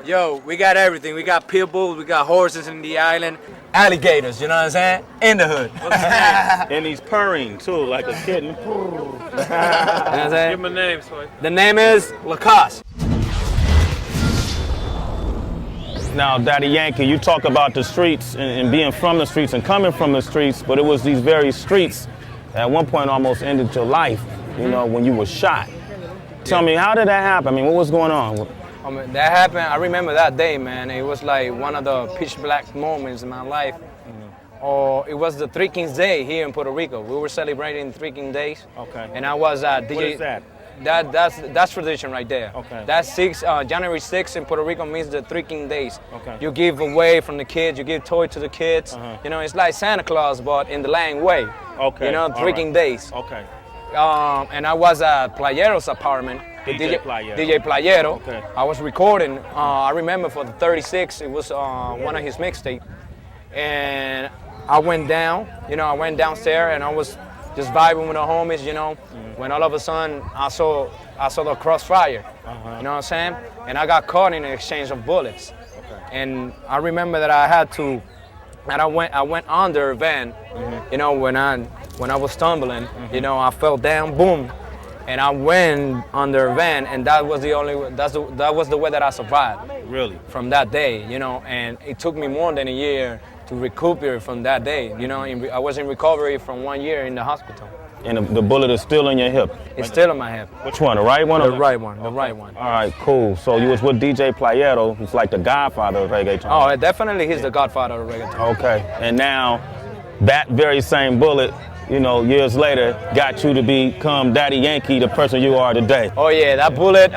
Yo, we got everything. We got pit bulls, we got horses in the island, alligators, you know what I'm saying? In the hood. And he's purring too, like a kitten. You know what I'm saying? Give him a name, Soy. The name is Lacoste. Now, Daddy Yankee, you talk about the streets and being from the streets and coming from the streets, but it was these very streets that at one point almost ended your life, you know, when you were shot. Tell me, how did that happen? I mean, what was going on? That happened, I remember that day, man. It was like one of the pitch black moments in my life. Or it was the Three Kings Day here in Puerto Rico. We were celebrating Three Kings Days. Okay. And I was DJ. What is that? That's tradition right there. Okay. That's January 6th in Puerto Rico means the Three King Days. Okay. You give away from the kids, you give toys to the kids. You know, it's like Santa Claus, but in the lang way. Okay. You know, Three King Days. Okay. And I was at Playero's apartment. DJ Playero. DJ Playero. Okay. I was recording. I remember for the 36, it was one of his mixtapes. And I went down, you know, I went downstairs and I was just vibing with the homies, you know, when all of a sudden I saw the crossfire, you know what I'm saying? And I got caught in an exchange of bullets. Okay. And I remember that I went under a van, you know, when I was stumbling, you know, I fell down, boom, and I went under a van, and that was that was the way that I survived. Really? From that day, you know, and it took me more than a year to recuperate from that day. You know, I was in recovery from 1 year in the hospital. And the bullet is still in your hip? It's still in my hip. Which one, the right one? The right one, the right one. All right, cool. So you was with DJ Playero, who's like the godfather of reggaeton. Oh, definitely he's the godfather of reggaeton. Okay, and now that very same bullet, you know, years later, got you to become Daddy Yankee, the person you are today. Oh yeah, that bullet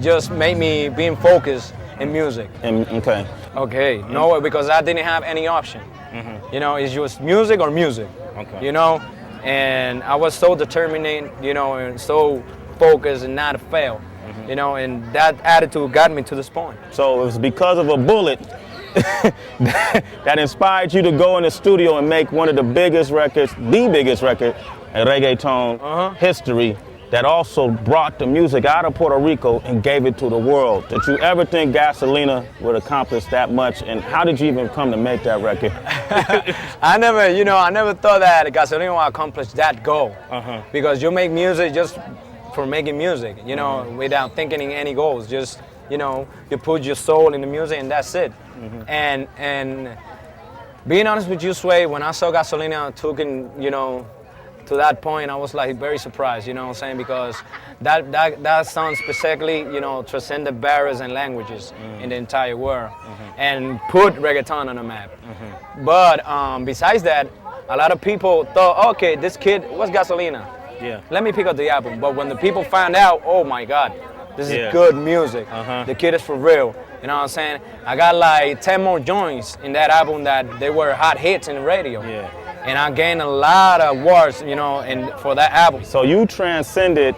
just made me being focused in music. Okay. Okay, no, because I didn't have any option. You know, it's just music or music. Okay. You know, and I was so determined, you know, and so focused and not to fail. You know, and that attitude got me to this point. So it was because of a bullet that inspired you to go in the studio and make one of the biggest records, the biggest record in reggaeton history, that also brought the music out of Puerto Rico and gave it to the world. Did you ever think Gasolina would accomplish that much, and how did you even come to make that record? I never thought that Gasolina would accomplish that goal. Because you make music just for making music, you know, without thinking in any goals. Just, you know, you put your soul in the music and that's it. And being honest with you, Sway, when I saw Gasolina taking, you know, to that point, I was like very surprised, you know what I'm saying? Because that song specifically, you know, transcended barriers and languages in the entire world and put reggaeton on the map. But besides that, a lot of people thought, okay, this kid, what's Gasolina? Yeah. Let me pick up the album. But when the people found out, oh my God, this is good music. The kid is for real. You know what I'm saying? I got like 10 more joints in that album that they were hot hits in the radio. Yeah. And I gained a lot of awards, you know, for that album. So you transcended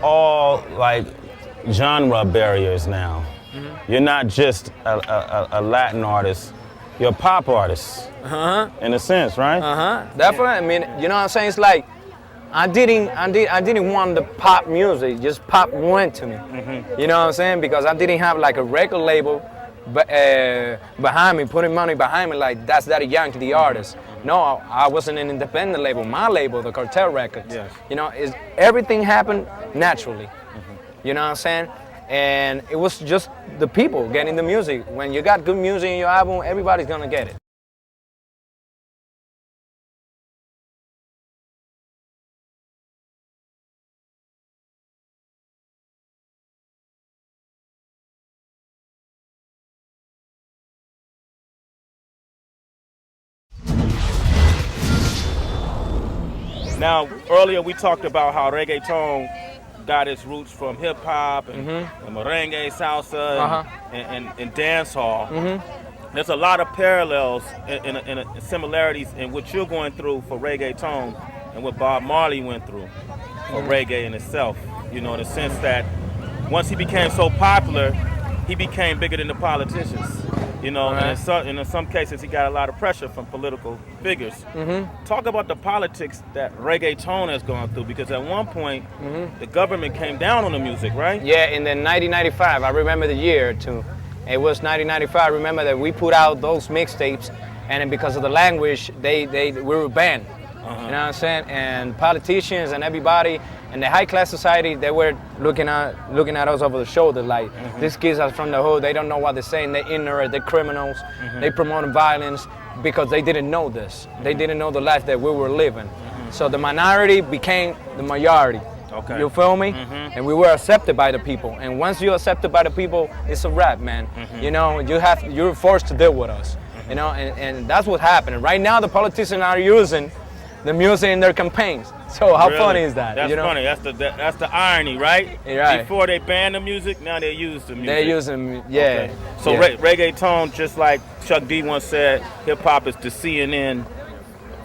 all like genre barriers now. You're not just a Latin artist, you're a pop artist. In a sense, right? Definitely. I mean, you know what I'm saying? It's like I didn't want the pop music. Just pop went to me. You know what I'm saying? Because I didn't have like a record label behind me, putting money behind me, like that's Daddy Yankee, the artist. No, I wasn't an independent label. My label, the Cartel Records. Yes. You know, everything happened naturally. You know what I'm saying? And it was just the people getting the music. When you got good music in your album, everybody's gonna get it. Now, earlier we talked about how reggaeton got its roots from hip hop and merengue, salsa, and dance hall. There's a lot of parallels and similarities in what you're going through for reggaeton and what Bob Marley went through for reggae in itself. You know, in the sense that once he became so popular, he became bigger than the politicians. You know, and in some cases he got a lot of pressure from political figures. Talk about the politics that reggaeton has gone through, because at one point the government came down on the music, right? Yeah, in the 1995, I remember the year too. It was 1995. Remember that we put out those mixtapes, and then because of the language, we were banned. You know what I'm saying? And politicians and everybody and the high class society, they were looking at us over the shoulder like, these kids are from the hood, they don't know what they're saying, they're ignorant, they're criminals, they promoting violence because they didn't know this. They didn't know the life that we were living. So the minority became the majority. Okay. You feel me? And we were accepted by the people. And once you're accepted by the people, it's a wrap, man. You know, you're forced to deal with us. You know, and that's what's happening. Right now, the politicians are using the music in their campaigns. So how funny is that? That's funny. That's the irony, right? Right. Before they banned the music, now they use the music. They're using, yeah. Okay. So reggaeton, just like Chuck D once said, hip hop is the CNN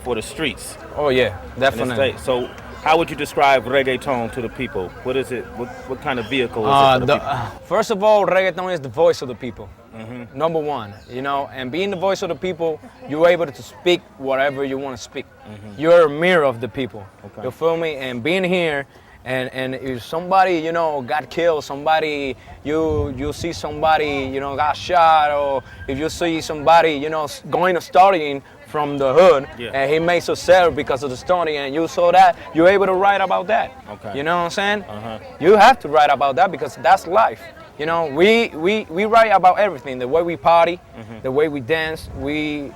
for the streets. Oh yeah, definitely. So how would you describe reggaeton to the people? What is it? What kind of vehicle is it for the people? First of all, reggaeton is the voice of the people. Number one, you know, and being the voice of the people, you're able to speak whatever you want to speak. You're a mirror of the people. Okay. You feel me? And being here, and if somebody, you know, got killed, somebody, you see somebody, you know, got shot, or if you see somebody, you know, going to studying from the hood, and he made success because of the story, and you saw that, you're able to write about that. Okay. You know what I'm saying? You have to write about that because that's life. You know, we write about everything, the way we party, the way we dance,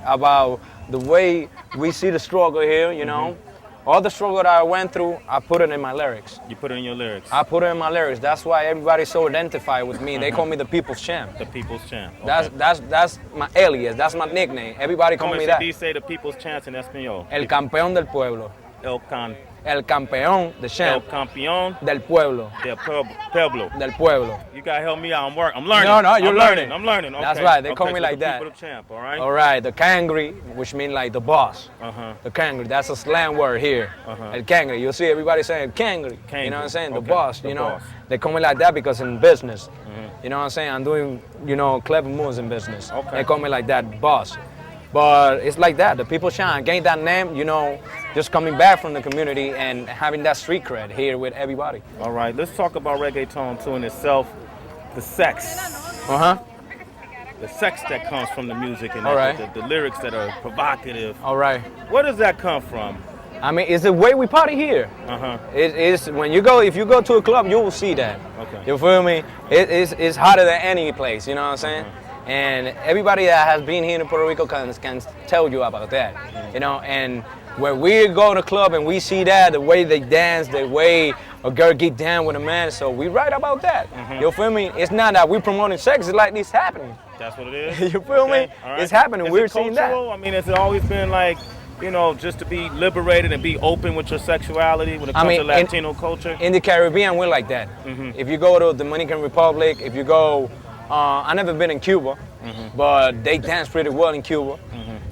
about the way we see the struggle here, you know. All the struggle that I went through, I put it in my lyrics. You put it in your lyrics? I put it in my lyrics. That's why everybody's so identified with me. They call me the People's Champ. The People's Champ. Okay. That's my alias. That's my nickname. Everybody call me that. How say the People's Champ in español? El campeón del pueblo. El campeón, the champ. El campeón del pueblo. Del pueblo. Del pueblo. You gotta help me out. I'm learning. No, you're learning. I'm learning. Okay. That's right. They call me like that. The champ, all right? All right. The cangri, which means like the boss. The cangri. That's a slang word here. El cangri. You see everybody saying cangri. You know what I'm saying? The boss. You know. They call me like that because in business, you know what I'm saying? I'm doing, you know, clever moves in business. They call me like that, boss. But it's like that. The people shine. Gain that name, you know, just coming back from the community and having that street cred here with everybody. All right, let's talk about reggaeton too in itself. The sex. The sex that comes from the music and the lyrics that are provocative. All right. Where does that come from? I mean, it's the way we party here. It's when you go, if you go to a club, you will see that. Okay. You feel me? It's hotter than any place. You know what I'm saying? And everybody that has been here in Puerto Rico can tell you about that, you know. And when we go to the club and we see that, the way they dance, the way a girl get down with a man, so we write about that. You feel me? It's not that we're promoting sex, it's like it's happening. That's what it is? You feel me? Right. It's happening. We're seeing that. I mean, has it always been like, you know, just to be liberated and be open with your sexuality when it comes to Latino culture? In the Caribbean, we're like that. If you go to the Dominican Republic, if you go, I've never been in Cuba, but they dance pretty well in Cuba.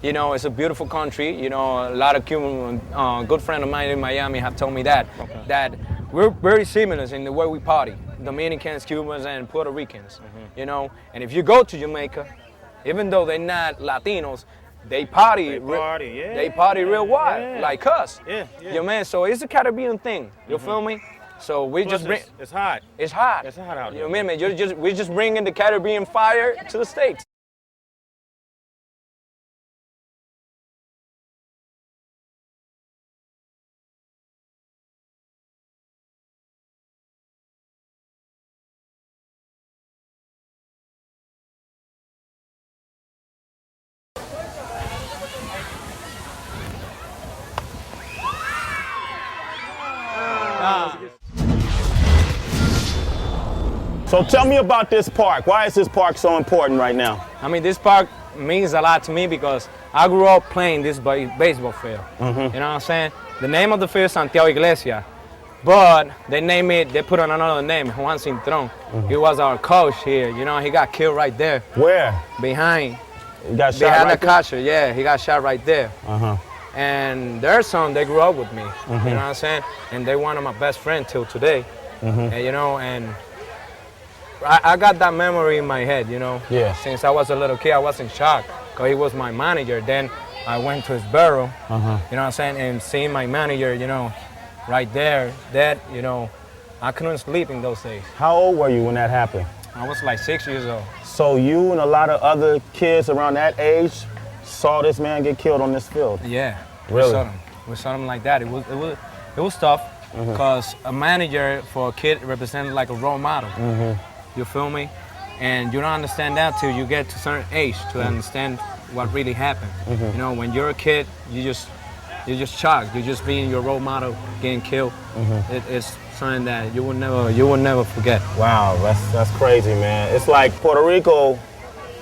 You know, it's a beautiful country. You know, a lot of Cuban, good friend of mine in Miami have told me that, that we're very similar in the way we party. Dominicans, Cubans, and Puerto Ricans, you know. And if you go to Jamaica, even though they're not Latinos, they party real wild, like us. You man, so it's a Caribbean thing, you feel me? So we just bring. It's hot. It's hot. It's hot out there. You know, man, we're just bringing the Caribbean fire to the States. So tell me about this park. Why is this park so important right now? I mean, this park means a lot to me because I grew up playing this baseball field. You know what I'm saying? The name of the field is Santiago Iglesia, but they name it, they put on another name, Juan Cintron. He was our coach here. You know, he got killed right there. Where? Behind. He got shot behind right the catcher, yeah, he got shot right there. And their son, they grew up with me. You know what I'm saying? And they one of my best friends till today. And, you know, and I got that memory in my head, you know. Since I was a little kid, I was in shock because he was my manager. Then I went to his burial, you know what I'm saying, and seeing my manager, you know, right there, dead, you know, I couldn't sleep in those days. How old were you when that happened? I was like 6 years old. So you and a lot of other kids around that age saw this man get killed on this field? Yeah. Really? We saw him like that. It was tough because a manager for a kid represented like a role model. You feel me? And you don't understand that till you get to a certain age to understand what really happened. You know, when you're a kid, you're just shocked. You're just being your role model getting killed. It's something that you will never forget. Wow, that's crazy, man. It's like Puerto Rico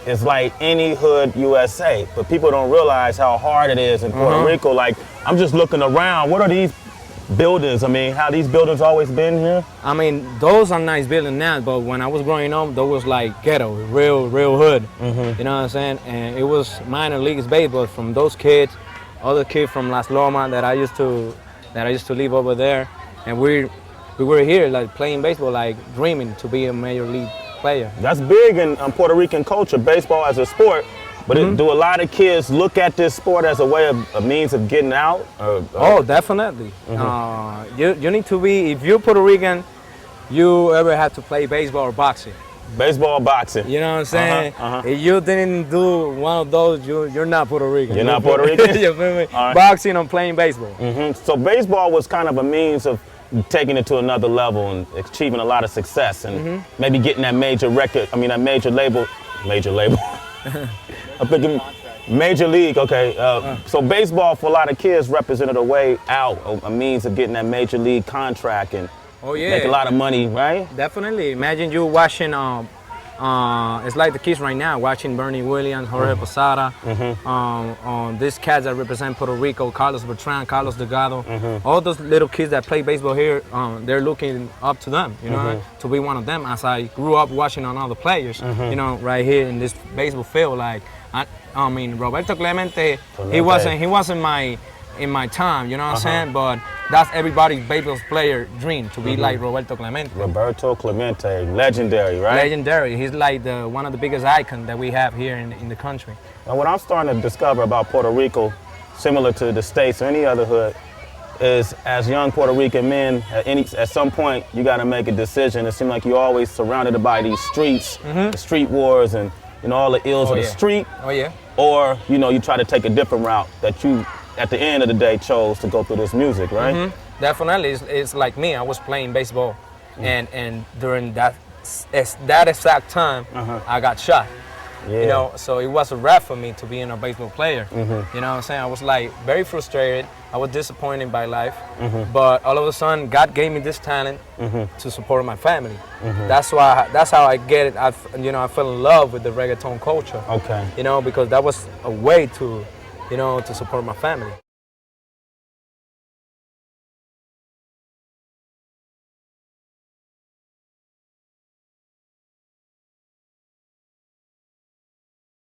is like any hood USA, but people don't realize how hard it is in Puerto Rico. Like, I'm just looking around. What are these buildings? I mean, how these buildings always been here? I mean, those are nice buildings now, but when I was growing up, those was like ghetto, real hood. You know what I'm saying? And it was minor leagues baseball from those kids, other kids from Las Lomas that I used to live over there, and we were here like playing baseball, like dreaming to be a major league player. That's big in Puerto Rican culture, baseball as a sport. But do a lot of kids look at this sport as a way of a means of getting out? Oh, definitely. You need to be, if you're Puerto Rican, you ever have to play baseball or boxing. Baseball, boxing. You know what I'm saying? If you didn't do one of those, you're not Puerto Rican. You're not Puerto Rican? You feel me? Right. Boxing and playing baseball. So baseball was kind of a means of taking it to another level and achieving a lot of success and maybe getting that major label. I'm thinking major league, okay. So baseball for a lot of kids represented a way out, a means of getting that major league contract and make a lot of money, right? Definitely. Imagine you watching, it's like the kids right now, watching Bernie Williams, Jorge Posada, these cats that represent Puerto Rico, Carlos Beltran, Carlos Delgado, all those little kids that play baseball here, they're looking up to them, you know, to be one of them. As I grew up watching on other players, you know, right here in this baseball field, like, I mean, Roberto Clemente, he wasn't in my time, you know what I'm saying? But that's everybody's baseball player dream, to be like Roberto Clemente. Roberto Clemente, legendary, right? Legendary. He's like one of the biggest icons that we have here in the country. And what I'm starting to discover about Puerto Rico, similar to the States or any other hood, is as young Puerto Rican men, at some point, you got to make a decision. It seems like you're always surrounded by these streets, the street wars, and all the ills of the street. Oh yeah. Or you try to take a different route that you, at the end of the day, chose to go through this music, right? Definitely. It's like me. I was playing baseball, and during that exact time, I got shot. You know, so it was a wrap for me to being a baseball player. You know what I'm saying? I was like very frustrated. I was disappointed by life, but all of a sudden, God gave me this talent to support my family. That's how I get it. I fell in love with the reggaeton culture. Okay. You know, because that was a way to, to support my family.